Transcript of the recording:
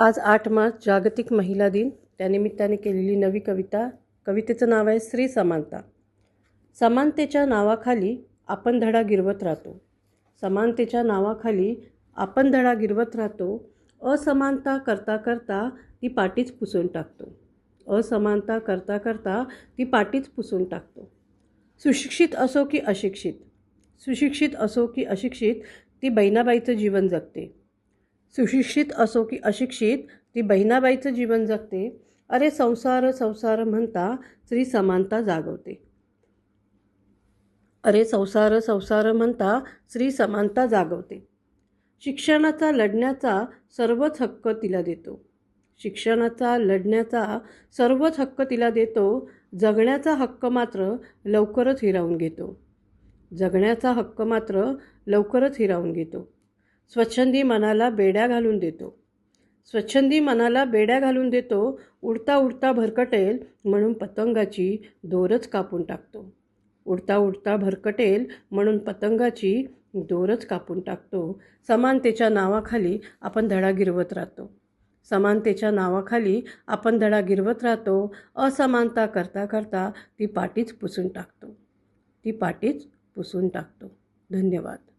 आज 8 मार्च जागतिक महिला दिन. त्यानिमित्ताने केलेली नवी कविता. कवितेचं नाव आहे श्री समानता. समानतेच्या नावाखाली आपण धडा गिरवत राहतो. समानतेच्या नावाखाली आपण धडा गिरवत राहतो. असमानता करता करता ती पाठीच पुसून टाकतो. असमानता करता करता ती पाठीच पुसून टाकतो. सुशिक्षित असो की अशिक्षित, सुशिक्षित असो की अशिक्षित, ती बहिणाबाईचं जीवन जगते. सुशिक्षित असो की अशिक्षित, ती बहिणाबाईचं जीवन जगते. अरे संसार संसार म्हणता स्त्री समानता जागवते. अरे संसार संसार म्हणता स्त्री समानता जागवते. शिक्षणाचा लढण्याचा सर्वच हक्क तिला देतो. शिक्षणाचा लढण्याचा सर्वच हक्क तिला देतो. जगण्याचा हक्क मात्र लवकरच हिरावून घेतो. जगण्याचा हक्क मात्र लवकरच हिरावून घेतो. स्वच्छंदी मनाला बेड्या घालून देतो. स्वच्छंदी मनाला बेड्या घालून देतो. उडता उडता भरकटेल म्हणून पतंगाची दोरच कापून टाकतो. उडता उडता भरकटेल म्हणून पतंगाची दोरच कापून टाकतो. समानतेच्या नावाखाली आपण धडा गिरवत राहतो. समानतेच्या नावाखाली आपण धडा गिरवत राहतो. असमानता करता करता ती पाठीच पुसून टाकतो. ती पाठीच पुसून टाकतो. धन्यवाद.